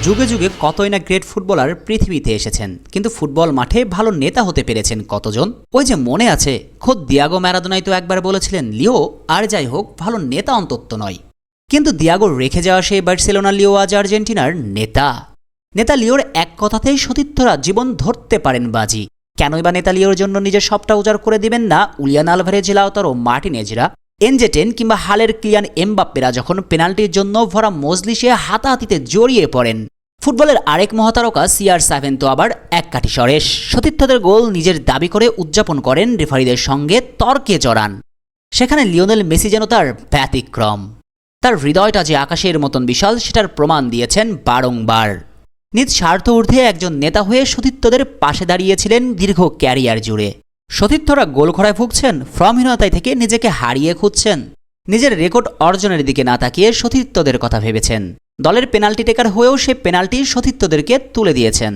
যুগে যুগে কতই না গ্রেট ফুটবলার পৃথিবীতে এসেছেন, কিন্তু ফুটবল মাঠে ভালো নেতা হতে পেরেছেন কতজন? ওই যে মনে আছে, খোদ দিয়াগো ম্যারাডোনাই তো একবার বলেছিলেন, লিও আর যাই হোক ভালো নেতা অন্তত নয়। কিন্তু দিয়াগোর রেখে যাওয়া সেই বার্সেলোনা লিও আজ আর্জেন্টিনার নেতা লিওর এক কথাতেই সতীর্থরা জীবন ধরতে পারেন বাজি। কেনই বা নেতা লিওর জন্য নিজের সবটা উজাড় করে দিবেন না উলিয়ান আলভারেজ, লাউতারো মার্টিনেজরা, এনজেটেন কিংবা হালের কিলিয়ান এমবাপ্পেরা যখন পেনাল্টির জন্য ভরা মজলিসে হাতাহাতিতে জড়িয়ে পড়েন। ফুটবলের আরেক মহাতারকা CR7 তো আবার এক কাঠি সরেশ, সতীর্থদের গোল নিজের দাবি করে উদযাপন করেন, রেফারিদের সঙ্গে তর্কে জড়ান। সেখানে লিওনেল মেসি যেন তার ব্যতিক্রম। তার হৃদয়টা যে আকাশের মতন বিশাল সেটার প্রমাণ দিয়েছেন বারংবার। নিজ স্বার্থ ঊর্ধ্বে একজন নেতা হয়ে সতীর্থদের পাশে দাঁড়িয়েছিলেন দীর্ঘ ক্যারিয়ার জুড়ে। সতীর্থরা গোল খরায় ভুগছেন, ফর্মহীনতায় থেকে নিজেকে হারিয়ে খুঁজছেন, নিজের রেকর্ড অর্জনের দিকে না তাকিয়ে সতীর্থদের কথা ভেবেছেন। দলের পেনাল্টি টেকার হয়েও সে পেনাল্টি সতীর্থদেরকে তুলে দিয়েছেন।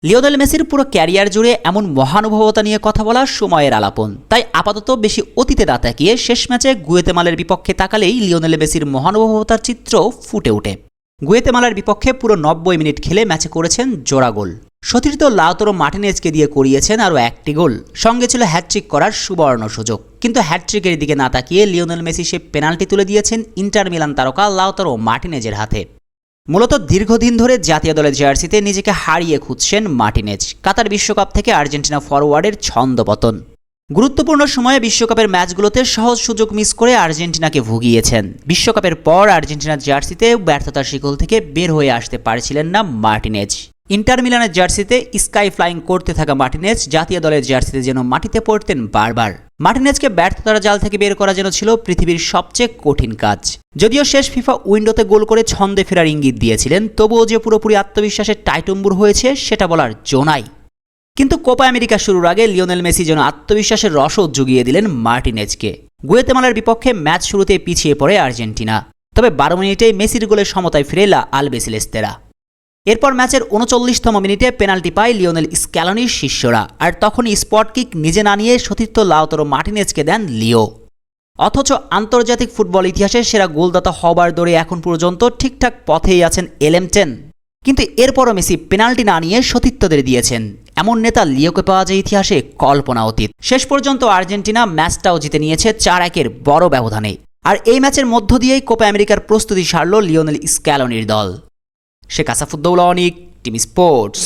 লিওনেল মেসির পুরো ক্যারিয়ার জুড়ে এমন মহানুভবতা নিয়ে কথা বলা সময়ের আলাপন। তাই আপাতত বেশি অতীতে না তাকিয়ে শেষ ম্যাচে গুয়েতেমালার বিপক্ষে তাকালেই লিওনেল মেসির মহানুভবতার চিত্র ফুটে ওঠে। গুয়েতেমালার বিপক্ষে পুরো 90 মিনিট খেলে ম্যাচে করেছেন জোড়া গোল। সতীর্থ লাউতারো মার্টিনেজকে দিয়ে করিয়েছেন আরও একটি গোল, সঙ্গে ছিল হ্যাটট্রিক করার সুবর্ণ সুযোগ। কিন্তু হ্যাটট্রিকের দিকে না তাকিয়ে লিওনেল মেসি সে পেনাল্টি তুলে দিয়েছেন ইন্টার মিলান তারকা লাউতারো মার্টিনেজের হাতে। মূলত দীর্ঘদিন ধরে জাতীয় দলের জার্সিতে নিজেকে হারিয়ে খুঁজছেন মার্টিনেজ। কাতার বিশ্বকাপ থেকে আর্জেন্টিনা ফরওয়ার্ডের ছন্দপতন। গুরুত্বপূর্ণ সময়ে বিশ্বকাপের ম্যাচগুলোতে সহজ সুযোগ মিস করে আর্জেন্টিনাকে ভুগিয়েছেন। বিশ্বকাপের পর আর্জেন্টিনার জার্সিতে ব্যর্থতার শিকল থেকে বের হয়ে আসতে পারছিলেন না মার্টিনেজ। ইন্টার মিলানের জার্সিতে স্কাই ফ্লাইং করতে থাকা মার্টিনেজ জাতীয় দলের জার্সিতে যেন মাটিতে পড়তেন বারবার। মার্টিনেজকে ব্যর্থতার জাল থেকে বের করা যেন ছিল পৃথিবীর সবচেয়ে কঠিন কাজ। যদিও শেষ ফিফা উইন্ডোতে গোল করে ছন্দে ফেরার ইঙ্গিত দিয়েছিলেন, তবুও যে পুরোপুরি আত্মবিশ্বাসের টাইটুম্বুর হয়েছে সেটা বলার জো নাই। কিন্তু কোপা আমেরিকা শুরুর আগে লিওনেল মেসি যেন আত্মবিশ্বাসের রসদ জুগিয়ে দিলেন মার্টিনেজকে। গুয়েতেমালার বিপক্ষে ম্যাচ শুরুতেই পিছিয়ে পড়ে আর্জেন্টিনা, তবে 12 মিনিটেই মেসির গোলে সমতায় ফিরে লা আলবিসেলেস্তেরা। এরপর ম্যাচের 39তম মিনিটে পেনাল্টি পায় লিওনেল স্ক্যালোনির শিষ্যরা, আর তখনই স্পট কিক নিজে না নিয়ে সতীর্থ লাউতারো মার্টিনেজকে দেন লিও। অথচ আন্তর্জাতিক ফুটবল ইতিহাসে সেরা গোলদাতা হবার দৌড়ে এখন পর্যন্ত ঠিকঠাক পথেই আছেন LM10। কিন্তু এরপরও মেসি পেনাল্টি না নিয়ে সতীর্থদের দিয়েছেন। এমন নেতা লিওকে পাওয়া যায় ইতিহাসে কল্পনা অতীত। শেষ পর্যন্ত আর্জেন্টিনা ম্যাচটাও জিতে নিয়েছে 4-1 বড় ব্যবধানে। আর এই ম্যাচের মধ্য দিয়েই কোপা আমেরিকার প্রস্তুতি সারল লিওনেল স্ক্যালোনির দল। শেখ আসাফুদ্দৌলা অনিক, টিম স্পোর্টস।